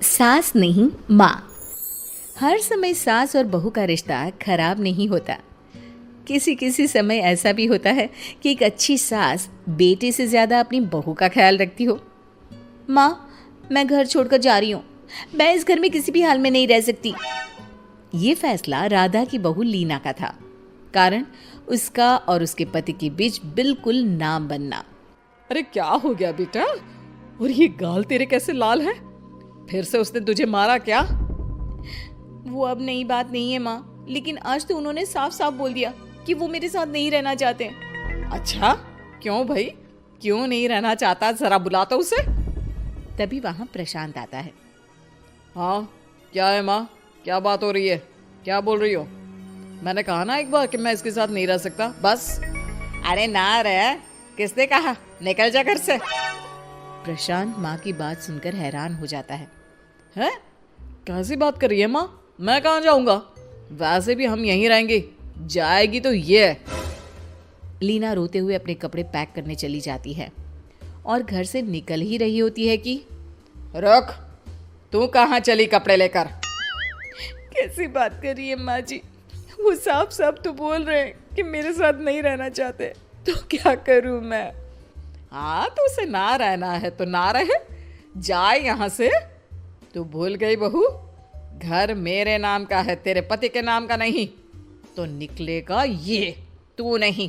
सास नहीं माँ। हर समय सास और बहू का रिश्ता खराब नहीं होता। किसी किसी समय ऐसा भी होता है कि एक अच्छी सास बेटे से ज़्यादा अपनी बहू का ख्याल रखती हो। माँ, मैं घर छोड़कर जा रही हूँ। मैं इस घर में किसी भी हाल में नहीं रह सकती। ये फैसला राधा की बहू लीना का था। कारण उसका और उसके पति के बीच बिल्कुल ना बनना। अरे क्या हो गया बेटा? और ये गाल तेरे कैसे लाल है? फिर से उसने तुझे मारा क्या? वो अब नई बात नहीं है माँ, लेकिन आज तो उन्होंने साफ साफ बोल दिया कि वो मेरे साथ नहीं रहना चाहते। अच्छा, क्यों भाई? क्यों नहीं रहना चाहता? जरा बुला तो उसे। तभी वहां प्रशांत आता है। हाँ, क्या है माँ? क्या बात हो रही है? क्या बोल रही हो? मैंने कहा ना एक बार कि मैं इसके साथ नहीं रह सकता, बस। अरे ना रह, किसने कहा? निकल जा घर से। प्रशांत माँ की बात सुनकर हैरान हो जाता है। हैं? कैसी बात कर रही है माँ? मैं कहाँ जाऊंगा? वैसे भी हम यहीं रहेंगे। जाएगी तो ये। लीना रोते हुए अपने कपड़े पैक करने चली जाती है और घर से निकल ही रही होती है कि रुक, तू कहाँ चली कपड़े लेकर? कैसी बात कर रही है माँ जी? वो साफ साफ तो बोल रहे हैं कि मेरे साथ नहीं रहना चाहते, तो क्या करूँ मैं? हाँ, तो उसे ना रहना है तो ना रहे, जाए यहाँ से। तू भूल गई बहू, घर मेरे नाम का है, तेरे पति के नाम का नहीं। तो निकलेगा ये, तू नहीं।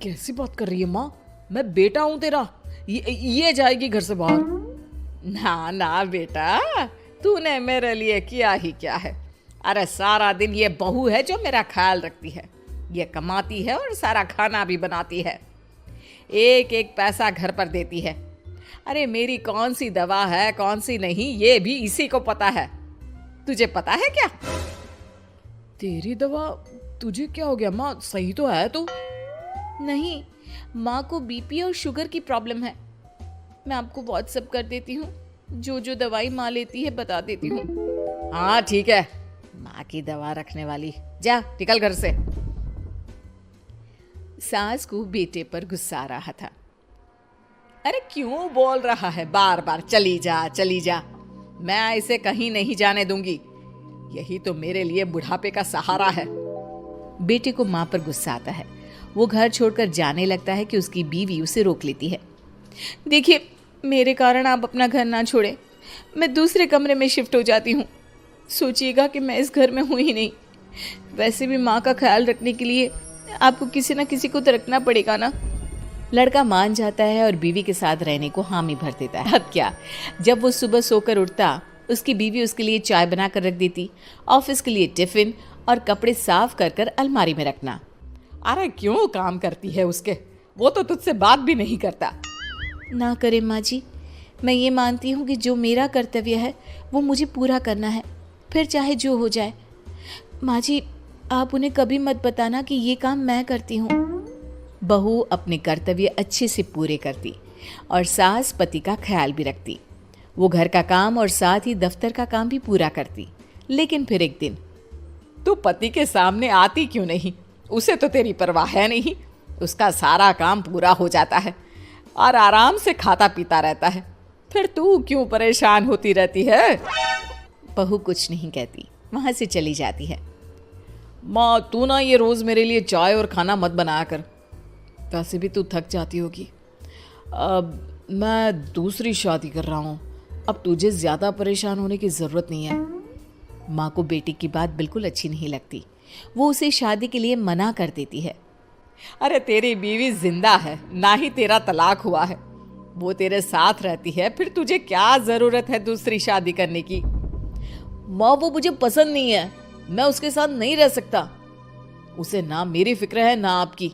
कैसी बात कर रही है माँ? मैं बेटा हूं तेरा। ये जाएगी घर से बाहर। ना ना बेटा, तूने मेरे लिए किया ही क्या है? अरे सारा दिन ये बहू है जो मेरा ख्याल रखती है। ये कमाती है और सारा खाना भी बनाती है। एक एक पैसा घर पर देती है। अरे मेरी कौन सी दवा है कौन सी नहीं, ये भी इसी को पता है। तुझे पता है क्या? तेरी दवा? तुझे क्या हो गया माँ? सही तो है तू? नहीं, माँ को बीपी और शुगर की प्रॉब्लम है। मैं आपको व्हाट्सएप कर देती हूँ, जो जो दवाई माँ लेती है बता देती हूँ। हाँ ठीक है, माँ की दवा रखने वाली। जा निकल घर से। सास को बेटे पर गुस्सा आ रहा था। अरे क्यों बोल रहा है बार बार चली जा चली जा? मैं इसे कहीं नहीं जाने दूंगी। यही तो मेरे लिए बुढ़ापे का सहारा है। बेटे को माँ पर गुस्सा आता है। वो घर छोड़कर जाने लगता है कि उसकी बीवी उसे रोक लेती है। देखिए, मेरे कारण आप अपना घर ना छोड़े। मैं दूसरे कमरे में शिफ्ट हो जाती हूँ। सोचिएगा कि मैं इस घर में हूँ ही नहीं। वैसे भी माँ का ख्याल रखने के लिए आपको किसी ना किसी को तो रखना पड़ेगा ना। लड़का मान जाता है और बीवी के साथ रहने को हामी भर देता है। अब क्या, जब वो सुबह सोकर उठता, उसकी बीवी उसके लिए चाय बना कर रख देती, ऑफिस के लिए टिफिन और कपड़े साफ कर कर अलमारी में रखना। अरे क्यों काम करती है उसके? वो तो तुझसे बात भी नहीं करता। ना करे माँ जी, मैं ये मानती हूँ कि जो मेरा कर्तव्य है वो मुझे पूरा करना है, फिर चाहे जो हो जाए। माँ जी, आप उन्हें कभी मत बताना कि ये काम मैं करती हूँ। बहू अपने कर्तव्य अच्छे से पूरे करती और सास पति का ख्याल भी रखती। वो घर का काम और साथ ही दफ्तर का काम भी पूरा करती। लेकिन फिर एक दिन, तू पति के सामने आती क्यों नहीं? उसे तो तेरी परवाह है नहीं। उसका सारा काम पूरा हो जाता है और आराम से खाता पीता रहता है। फिर तू क्यों परेशान होती रहती है? बहू कुछ नहीं कहती, वहां से चली जाती है। माँ, तू ना ये रोज मेरे लिए चाय और खाना मत बनाया कर। वैसे भी तू थक जाती होगी। अब मैं दूसरी शादी कर रहा हूँ। अब तुझे ज्यादा परेशान होने की जरूरत नहीं है। माँ को बेटी की बात बिल्कुल अच्छी नहीं लगती। वो उसे शादी के लिए मना कर देती है। अरे तेरी बीवी जिंदा है, ना ही तेरा तलाक हुआ है। वो तेरे साथ रहती है, फिर तुझे क्या जरूरत है दूसरी शादी करने की? माँ, वो मुझे पसंद नहीं है। मैं उसके साथ नहीं रह सकता। उसे ना मेरी फिक्र है ना आपकी।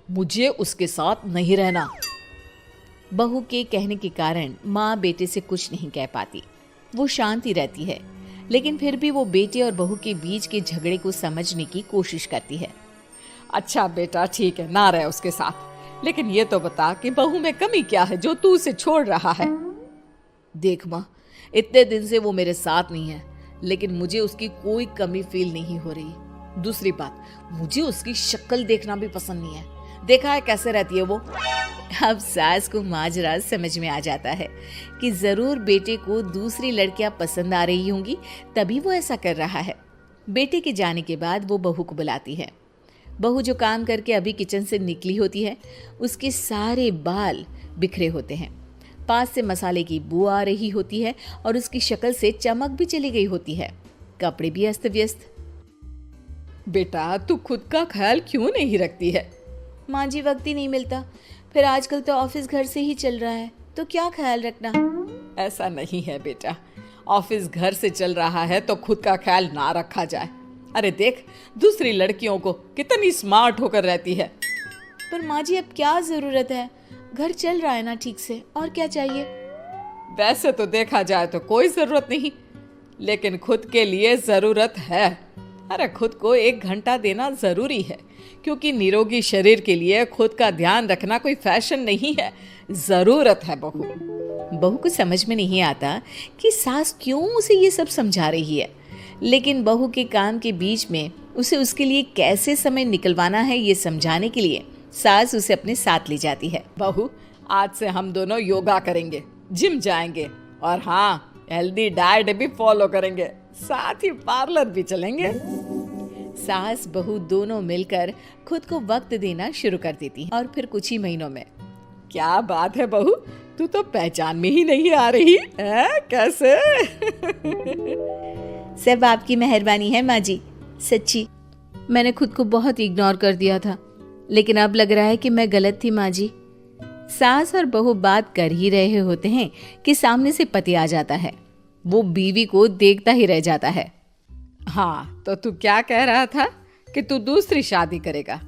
मुझे उसके साथ नहीं रहना। बहू के कहने के कारण माँ बेटे से कुछ नहीं कह पाती। वो शांति रहती है, लेकिन फिर भी वो बेटे और बहू के बीच के झगड़े को समझने की कोशिश करती है। अच्छा बेटा, ठीक है, ना रहे उसके साथ, लेकिन ये तो बता कि बहू में कमी क्या है जो तू उसे छोड़ रहा है? देख माँ, इतने दिन से वो मेरे साथ नहीं है, लेकिन मुझे उसकी कोई कमी फील नहीं हो रही। दूसरी बात, मुझे उसकी शक्ल देखना भी पसंद नहीं है। देखा है कैसे रहती है वो? अब सास को माजरा समझ में आ जाता है कि जरूर बेटे को दूसरी लड़कियां पसंद आ रही होंगी, तभी वो ऐसा कर रहा है। बेटे के जाने के बाद वो बहू को बुलाती है। बहू जो काम करके अभी किचन से निकली होती है, उसके सारे बाल बिखरे होते हैं, पास से मसाले की बू आ रही होती है और उसकी शक्ल से चमक भी चली गई होती है, कपड़े भी अस्त व्यस्त। बेटा तू खुद का ख्याल क्यों नहीं रखती है? माँ जी, वक्त ही नहीं मिलता, फिर आजकल तो ऑफिस घर से ही चल रहा है, तो क्या ख्याल रखना। ऐसा नहीं है बेटा, ऑफिस घर से चल रहा है तो खुद का ख्याल ना रखा जाए। अरे देख, दूसरी लड़कियों को कितनी स्मार्ट होकर रहती है। पर माँ जी, अब क्या जरूरत है, घर चल रहा है ना ठीक से, और क्या चाहिए। वैसे तो देखा जाए तो कोई जरूरत नहीं, लेकिन खुद के लिए जरूरत है। अरे खुद को 1 घंटा देना जरूरी है, क्योंकि निरोगी शरीर के लिए खुद का ध्यान रखना कोई फैशन नहीं है, जरूरत है। बहू को समझ में नहीं आता कि सास क्यों उसे ये सब समझा रही है, लेकिन बहू के काम के बीच में उसे उसके लिए कैसे समय निकलवाना है ये समझाने के लिए सास उसे अपने साथ ले जाती है। बहू, आज से हम दोनों योगा करेंगे, जिम जाएंगे और हाँ, हेल्दी डाइट भी फॉलो करेंगे, साथ ही पार्लर भी चलेंगे। सास बहू दोनों मिलकर खुद को वक्त देना शुरू कर देती हैं और फिर कुछ ही महीनों में। क्या बात है बहू, तू तो पहचान में ही नहीं आ रही है, कैसे? सब आपकी मेहरबानी है माँ जी, सच्ची। मैंने खुद को बहुत इग्नोर कर दिया था, लेकिन अब लग रहा है कि मैं गलत थी माँ जी। सास और बहू बात कर ही रहे होते हैं कि सामने से पति आ जाता है। वो बीवी को देखता ही रह जाता है। हाँ, तो तू क्या कह रहा था कि तू दूसरी शादी करेगा?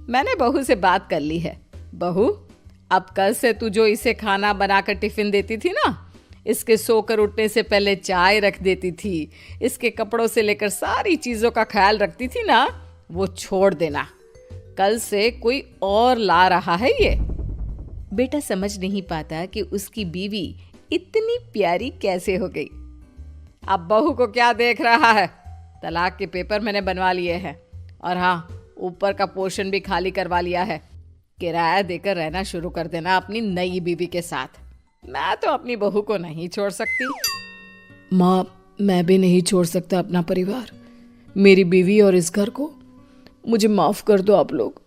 मैंने बहू से बात कर ली है। बहू, अब कल से तू जो इसे खाना बनाकर टिफिन देती थी ना, इसके सोकर उठने से पहले चाय रख देती थी, इसके कपड़ों से लेकर सारी चीजों का ख्याल रखती थी ना, वो छोड़ देना। कल से कोई और ला रहा है ये। बेटा समझ नहीं पाता कि उसकी बीवी इतनी प्यारी कैसे हो गई। अब बहू को क्या देख रहा है? तलाक के पेपर मैंने बनवा लिए हैं और हाँ, ऊपर का पोर्शन भी खाली करवा लिया है। किराया देकर रहना शुरू कर देना अपनी नई बीवी के साथ। मैं तो अपनी बहू को नहीं छोड़ सकती। माँ, मैं भी नहीं छोड़ सकता अपना परिवार, मेरी बीवी और इस घर को। मुझे माफ कर दो आप लोग।